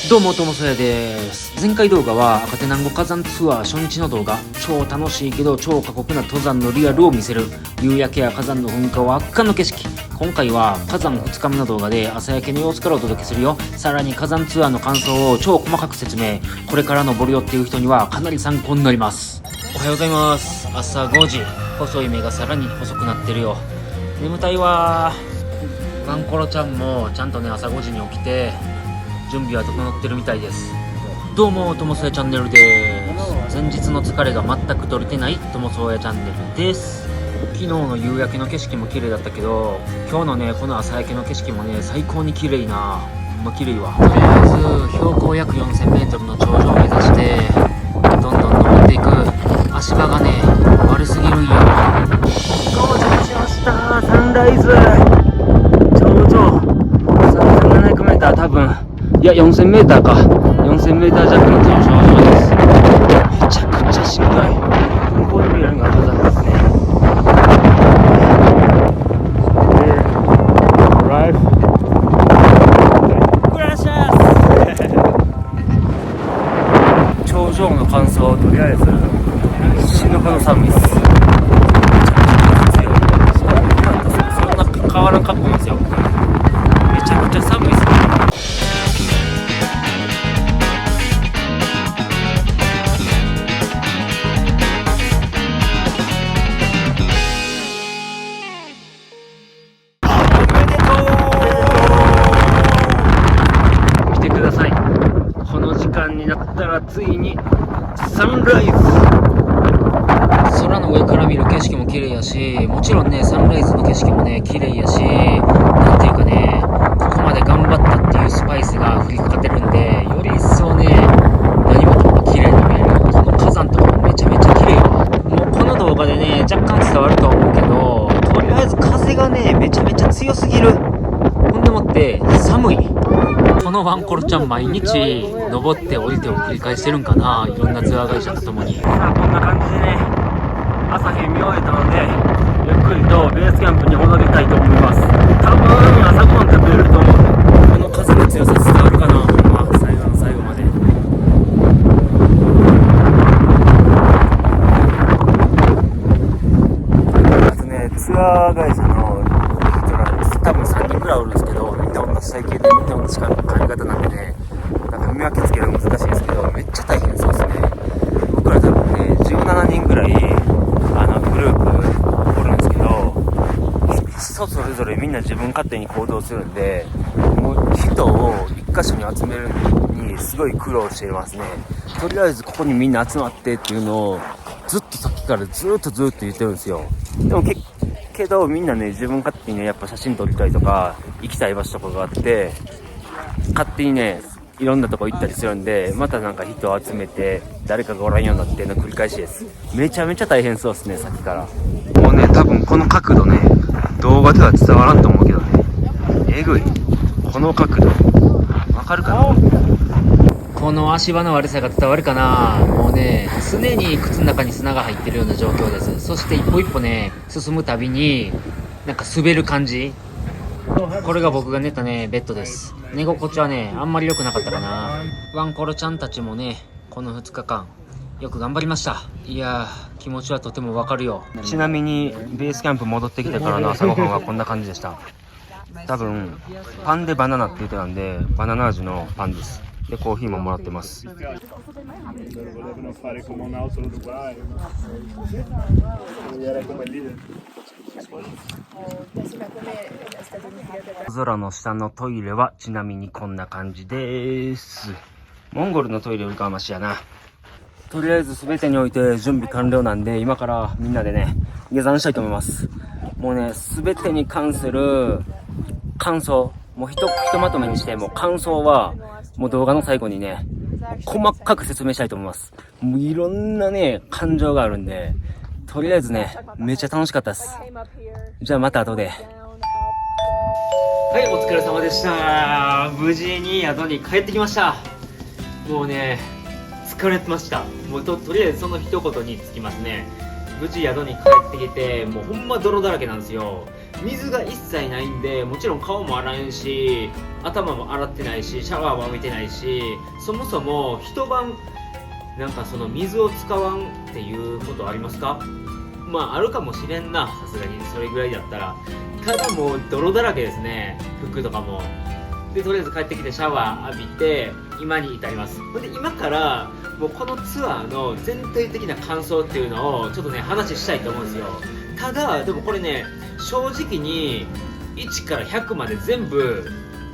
どうも、ともそやです。前回動画は赤手南郷火山ツアー初日の動画、超楽しいけど超過酷な登山のリアルを見せる、夕焼けや火山の噴火は圧巻の景色。今回は火山2日目の動画で朝焼けの様子からお届けするよ。さらに火山ツアーの感想を超細かく説明。これから登るよっていう人にはかなり参考になります。おはようございます。朝5時。細い目がさらに細くなってるよ。眠たいわー。ワンコロちゃんもちゃんとね、朝5時に起きて準備は整ってるみたいです。どうも、ともそやチャンネルです。前日の疲れが全く取れてないともそやチャンネルです。昨日の夕焼けの景色も綺麗だったけど、今日のねこの朝焼けの景色もね最高に綺麗な、綺麗わ。とりあえず標高約 4000m の頂上を目指してどんどん登っていく。足場がね悪すぎるんよ。到着しました。サンライズ頂上 3700m、 多分いや 4000m か、 4000m 弱の頂上です。めちゃくちゃしんどい。向こうに見えるのが登山ですね。頂上の感想、とりあえず死ぬほど寒いっす。そんな変わらん格好なんですよ。めちゃくちゃ寒いっす。になったらついにサンライズ。空の上から見る景色も綺麗やし、もちろんねサンライズの景色もね綺麗やし、なんていうかね、ここまで頑張ったっていうスパイスが振りかかってるんで、より一層ね何事も綺麗に見える。この火山とかもめちゃめちゃ綺麗わ。もうこの動画でね若干伝わると思うけど、とりあえず風がねめちゃめちゃ強すぎる。ほんでもって寒い。このワンコロちゃん毎日登って降りてを繰り返してるんかな、いろんなツアー会社とともに。さあこんな感じでね朝日見終えたので、ゆっくりとベースキャンプに戻りたいと思います。多分朝ごはん食べれると思う。この風の強さ伝わるかな、ほんま最後の最後まで。あとねツアー会社の人ら多分3人ぐらいおるんですけど、みんな同じ体型でみんな同じ髪型なんでね、なんか見分けつけるの難しいんですけど、めっちゃ大変そうですね。僕ら多分ね17人ぐらいグループおるんですけど、人それぞれみんな自分勝手に行動するんで、もう人を一箇所に集めるのにすごい苦労していますね。とりあえずここにみんな集まってっていうのをずっとさっきからずっと言ってるんですよ。でもけどみんなね自分勝手にねやっぱ写真撮りたいとか行きたい場所とかがあって、勝手にねいろんなとこ行ったりするんで、またなんか人を集めて誰かがおらんようになっての繰り返しです。めちゃめちゃ大変そうですね。さっきからもうね多分この角度ね動画では伝わらんと思うけどね、えぐい。この角度わかるかな。この足場の悪さが伝わるかな。もうね常に靴の中に砂が入ってるような状況です。そして一歩一歩ね進むたびになんか滑る感じ。これが僕が寝たねベッドです。寝心地はねあんまり良くなかったかな。ワンコロちゃんたちもねこの2日間よく頑張りました。いやー気持ちはとてもわかるよ。ちなみにベースキャンプ戻ってきてからの朝ごはんはこんな感じでした。多分パンでバナナって言ってたんでバナナ味のパンです。でコーヒーももらってます。空の下のトイレはちなみにこんな感じです。モンゴルのトイレよりかはマシやな。とりあえず全てにおいて準備完了なんで、今からみんなでね下山したいと思います。もうね全てに関する感想、もうひとまとめにして、もう感想はもう動画の最後にね細かく説明したいと思います。もういろんなね感情があるんで、とりあえずねめっちゃ楽しかったです。じゃあまた後で。はい、お疲れ様でした。無事に宿に帰ってきました。もうね疲れてました。もう とりあえずその一言につきますね。無事宿に帰ってきて、もうほんま泥だらけなんですよ。水が一切ないんで、もちろん顔も洗えんし、頭も洗ってないし、シャワーも浴びてないし、そもそも一晩なんかその水を使わんっていうことありますか？まああるかもしれんな、さすがにそれぐらいだったら。ただもう泥だらけですね、服とかも。でとりあえず帰ってきてシャワー浴びて今に至ります。で今からもうこのツアーの全体的な感想っていうのをちょっとね話したいと思うんですよ。ただでもこれね、正直に1から100まで全部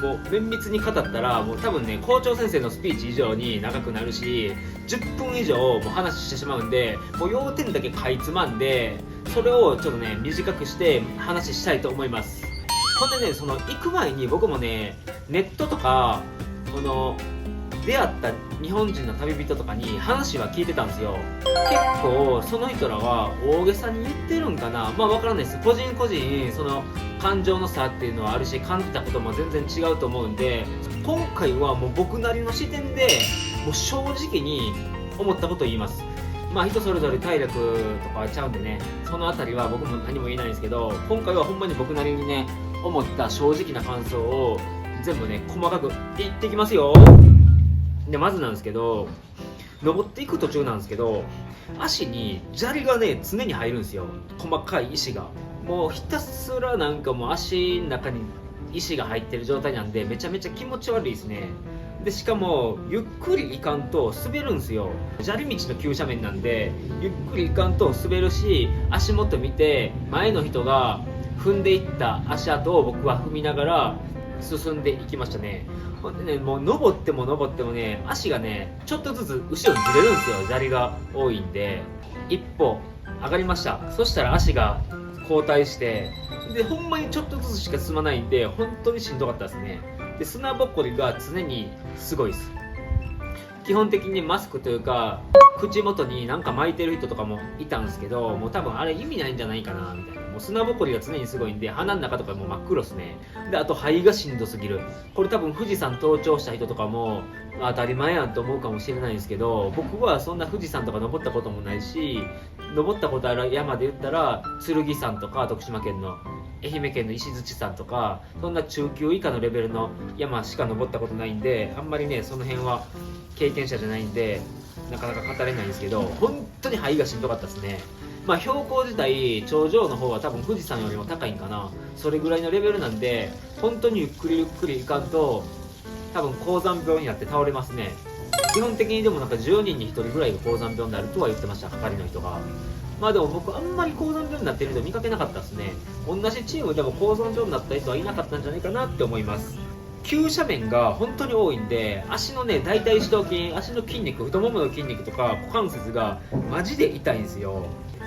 もう綿密に語ったらもう多分ね校長先生のスピーチ以上に長くなるし、10分以上もう話してしまうんで、もう要点だけかいつまんでそれをちょっとね短くして話したいと思います。ほんでね、その行く前に僕もねネットとかこの出会った日本人の旅人とかに話は聞いてたんですよ。結構その人らは大げさに言ってるんかな、まあわからないです。個人個人その感情の差っていうのはあるし、感じたことも全然違うと思うんで、今回はもう僕なりの視点でもう正直に思ったことを言います。まあ人それぞれ体力とかちゃうんでね、そのあたりは僕も何も言えないんですけど、今回はほんまに僕なりにね思った正直な感想を全部ね細かく言ってきますよ。でまずなんですけど、登っていく途中なんですけど、足に砂利がね常に入るんですよ。細かい石がもうひたすらなんかもう足の中に石が入ってる状態なんで、めちゃめちゃ気持ち悪いですね。でしかもゆっくり行かんと滑るんですよ。砂利道の急斜面なんでゆっくり行かんと滑るし、足元見て前の人が踏んでいった足跡を僕は踏みながら進んでいきましたね。ほんでね、もう登っても登ってもね足がねちょっとずつ後ろにずれるんですよ。砂利が多いんで。一歩上がりました。そしたら足が後退して、でほんまにちょっとずつしか進まないんで本当にしんどかったですね。で砂ぼこりが常にすごいです。基本的にマスクというか口元になんか巻いてる人とかもいたんですけど、もう多分あれ意味ないんじゃないかなみたいな。もう砂ぼこりが常にすごいんで鼻の中とかもう真っ黒ですね。であと肺がしんどすぎる。これ多分富士山登頂した人とかも当たり前やんと思うかもしれないんですけど、僕はそんな富士山とか登ったこともないし、登ったことある山で言ったら剣山とか徳島県の愛媛県の石鎚山とか、そんな中級以下のレベルの山しか登ったことないんで、あんまりねその辺は経験者じゃないんでなかなか語れないんですけど、本当に肺がしんどかったですね。まあ標高自体頂上の方は多分富士山よりも高いんかな、それぐらいのレベルなんで本当にゆっくりゆっくり行かんと多分高山病になって倒れますね。基本的にでもなんか10人に1人ぐらいが高山病になるとは言ってました、係の人が。まあでも僕あんまり高山病になってる人見かけなかったですね。同じチームでも高山病になった人はいなかったんじゃないかなって思います。急斜面が本当に多いんで、足のね大腿四頭筋、足の筋肉、太ももの筋肉とか股関節がマジで痛いんですよ。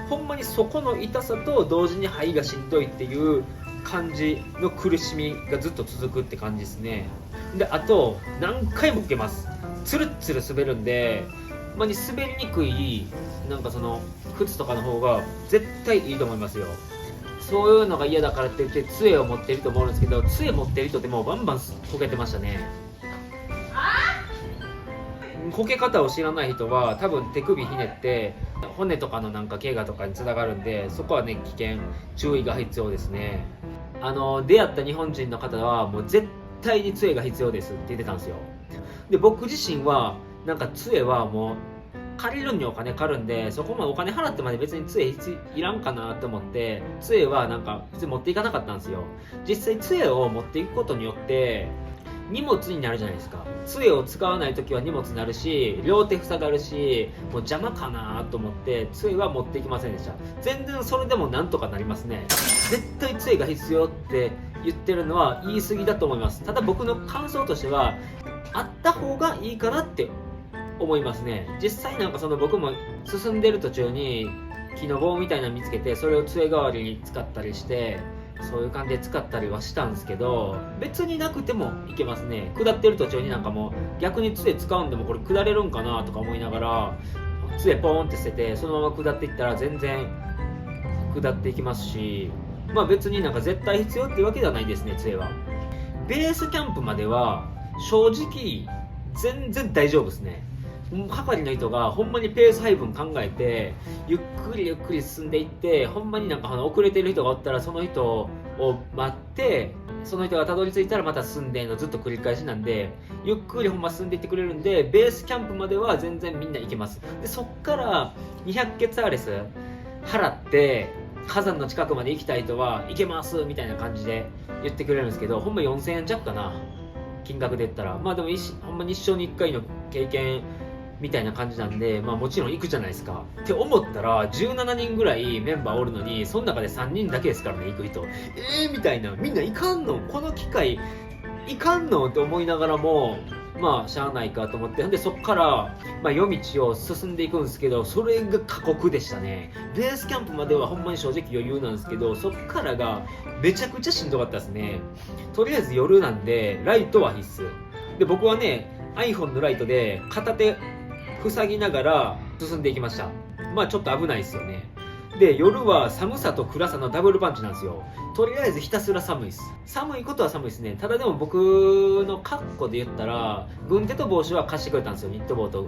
ほんまにそこの痛さと同時に肺がしんどいっていう感じの苦しみがずっと続くって感じですね。であと何回も受けます。ツルッツル滑るんで、ほんまに滑りにくいなんかその靴とかの方が絶対いいと思いますよ。そういうのが嫌だからって言って杖を持ってると思うんですけど、杖持ってる人ってもうバンバンこけてましたね。こけ方を知らない人は多分手首ひねって骨とかのなんか怪我とかにつながるんで、そこはね危険、注意が必要ですね。出会った日本人の方はもう絶対に杖が必要ですって言ってたんですよ。で僕自身はなんか杖はもう借りるにお金かかるんで、そこまでお金払ってまで別に杖いらんかなと思って杖はなんか別に持っていかなかったんですよ。実際杖を持っていくことによって荷物になるじゃないですか。杖を使わないときは荷物になるし、両手塞がるし、もう邪魔かなと思って杖は持っていきませんでした。全然それでもなんとかなりますね。絶対杖が必要って言ってるのは言い過ぎだと思います。ただ僕の感想としてはあった方がいいかなって思いますね。実際なんかその僕も進んでる途中に木の棒みたいなの見つけて、それを杖代わりに使ったりして、そういう感じで使ったりはしたんですけど、別になくてもいけますね。下ってる途中になんかもう逆に杖使うんでもこれ下れるんかなとか思いながら杖ポーンって捨ててそのまま下っていったら全然下っていきますし、まあ別になんか絶対必要っていうわけではないですね。杖はベースキャンプまでは正直全然大丈夫ですね。係の人がほんまにペース配分考えてゆっくりゆっくり進んでいって、ほんまになんか遅れてる人がおったらその人を待って、その人がたどり着いたらまた進んでのずっと繰り返しなんで、ゆっくりほんま進んでいってくれるんで、ベースキャンプまでは全然みんな行けます。でそっから200ケツアレス払って火山の近くまで行きたい人は行けますみたいな感じで言ってくれるんですけど、ほんま4000円弱かな、金額で言ったら。まあでもほんまに一生に1回の経験みたいな感じなんで、まあもちろん行くじゃないですかって思ったら、17人ぐらいメンバーおるのに、その中で3人だけですからね、行く人。みたいな、みんな行かんの、この機会行かんのって思いながらも、まあしゃあないかと思って、でそっから、まあ、夜道を進んでいくんですけど、それが過酷でしたね。ベースキャンプまではほんまに正直余裕なんですけど、そっからがめちゃくちゃしんどかったですね。とりあえず夜なんでライトは必須で、僕はね iPhone のライトで片手塞ぎながら進んでいきました。まあちょっと危ないですよね。で夜は寒さと暗さのダブルパンチなんですよ。とりあえずひたすら寒いです。寒いことは寒いですね。ただでも僕の格好で言ったら、軍手と帽子は貸してくれたんですよ。ニット帽と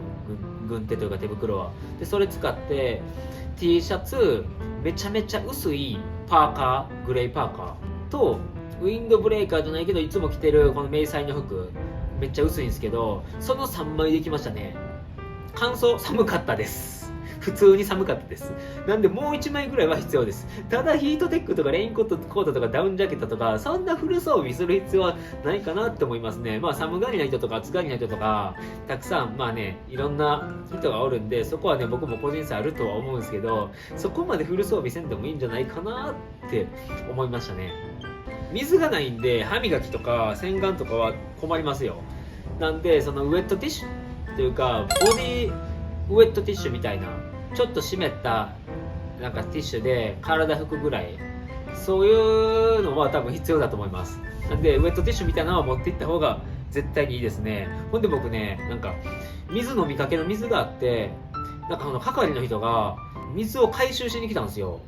軍手というか手袋は。でそれ使って T シャツ、めちゃめちゃ薄いパーカー、グレーパーカーとウィンドブレーカーじゃないけどいつも着てるこの迷彩の服、めっちゃ薄いんですけど、その3枚できましたね。乾燥、寒かったです。普通に寒かったです。なんでもう1枚ぐらいは必要です。ただヒートテックとかレインコートとかダウンジャケットとか、そんなフル装備する必要はないかなって思いますね。まあ寒がりな人とか暑がりな人とかたくさん、まあね、いろんな人がおるんで、そこはね僕も個人差あるとは思うんですけど、そこまでフル装備せんでもいいんじゃないかなって思いましたね。水がないんで歯磨きとか洗顔とかは困りますよ。なんでそのウェットティッシュっていうかボディウェットティッシュみたいなちょっと湿ったなんかティッシュで体拭くぐらい、そういうのは多分必要だと思います。なんでウェットティッシュみたいなのは持っていった方が絶対にいいですね。ほんで僕ね、なんか水飲みかけの水があって、なんか係の人が水を回収しに来たんですよ。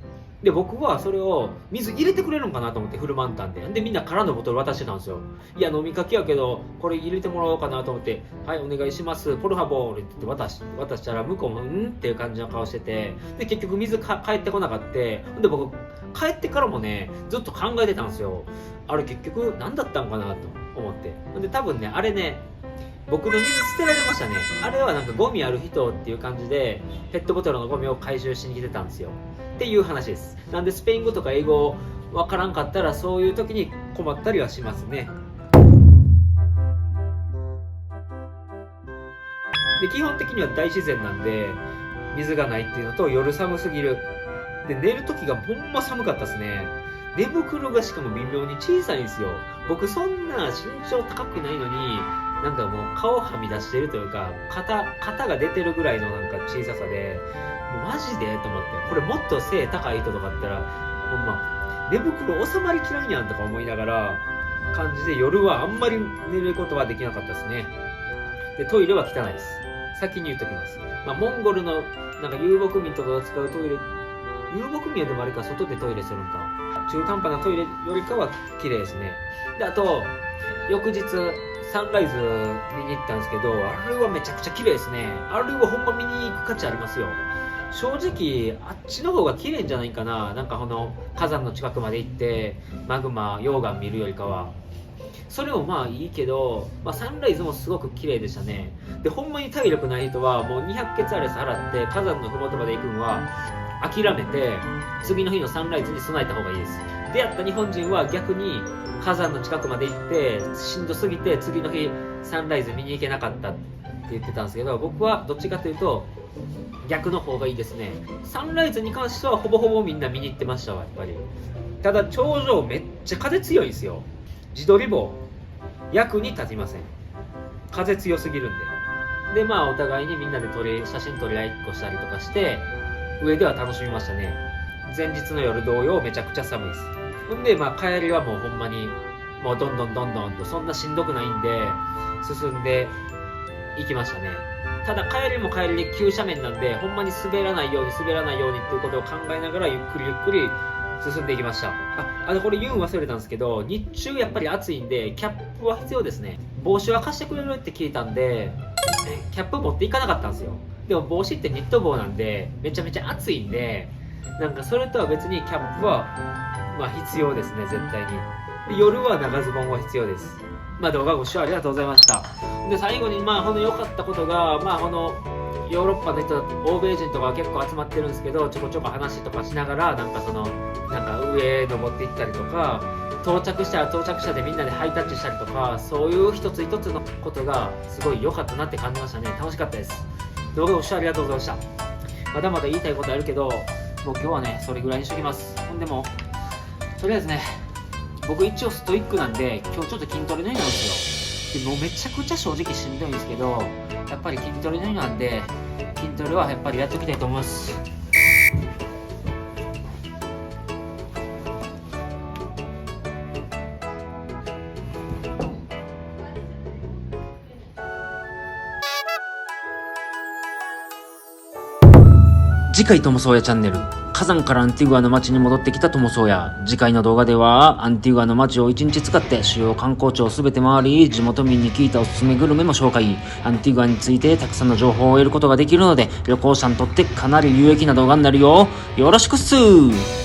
で僕はそれを水入れてくれるのかなと思ってフル満タンでみんな空のボトル渡してたんですよ。いや飲みかけやけどこれ入れてもらおうかなと思って、はいお願いしますポルハボールって言って渡したら、向こうもうんっていう感じの顔してて、で結局水返ってこなかった。で僕帰ってからもねずっと考えてたんですよ。あれ結局何だったんかなと思って。で多分ねあれね、僕の水捨てられましたね。あれはなんかゴミある人っていう感じでペットボトルのゴミを回収しに来てたんですよっていう話です。なんでスペイン語とか英語わからんかったらそういう時に困ったりはしますね。で基本的には大自然なんで水がないっていうのと、夜寒すぎるで寝る時がほんま寒かったですね。寝袋がしかも微妙に小さいんですよ。僕そんな身長高くないのになんかもう顔はみ出してるというか、肩が出てるぐらいのなんか小ささで、もうマジでと思って、これもっと背高い人とかだったらほんま寝袋収まりきらんやんとか思いながら感じで、夜はあんまり寝ることはできなかったですね。でトイレは汚いです。先に言っときます。まあ、モンゴルのなんか遊牧民とかが使うトイレ、遊牧民はでもあれか外でトイレするんか、中途半端なトイレよりかは綺麗ですね。であと翌日サンライズ見に行ったんですけど、あれはめちゃくちゃ綺麗ですね。あれはほんま見に行く価値ありますよ。正直あっちの方が綺麗んじゃないかな。なんか火山の近くまで行ってマグマ溶岩見るよりかは。それもまあいいけど、まあ、サンライズもすごく綺麗でしたね。でほんまに体力ない人はもう200ケツアレス払って火山の麓まで行くのは諦めて次の日のサンライズに備えた方がいいです。出会った日本人は逆に火山の近くまで行ってしんどすぎて次の日サンライズ見に行けなかったって言ってたんですけど、僕はどっちかというと逆の方がいいですね。サンライズに関してはほぼほぼみんな見に行ってましたわ、やっぱり。ただ頂上めっちゃ風強いんですよ。自撮り棒役に立ちません。風強すぎるんで。でまあお互いにみんなで写真撮り合いっこしたりとかして上では楽しみましたね。前日の夜同様めちゃくちゃ寒いです。ほんでまあ帰りはもうほんまにもうどんどんとそんなしんどくないんで進んでいきましたね。ただ帰りも帰りで急斜面なんでほんまに滑らないようにっていうことを考えながらゆっくり進んでいきました。これ言うん忘れたんですけど、日中やっぱり暑いんでキャップは必要ですね。帽子は貸してくれるって聞いたんでキャップ持っていかなかったんですよ。でも帽子ってニット帽なんでめちゃめちゃ暑いんでなんかそれとは別にキャップはまあ必要ですね、絶対に。で夜は長ズボンは必要です。まあ動画ご視聴ありがとうございました。で最後にまあこの良かったことが、まあこのヨーロッパの人、欧米人とか結構集まってるんですけど、ちょこちょこ話とかしながらなんか上登っていったりとか、到着したら到着者でみんなでハイタッチしたりとか、そういう一つ一つのことがすごい良かったなって感じましたね。楽しかったです。動画ご視聴ありがとうございました。まだまだ言いたいことあるけど、もう今日はねそれぐらいにしときます。ほんでもとりあえずね、僕一応ストイックなんで今日ちょっと筋トレの日なんですよ。でもうめちゃくちゃ正直しんどいんですけど、やっぱり筋トレの日なんで筋トレはやっぱりやっておきたいと思います。次回トモソーヤチャンネル。火山からアンティグアの街に戻ってきたトモソーヤ。次回の動画ではアンティグアの街を1日使って主要観光地を全て回り、地元民に聞いたおすすめグルメも紹介。アンティグアについてたくさんの情報を得ることができるので、旅行者にとってかなり有益な動画になるよ。よろしくっすー。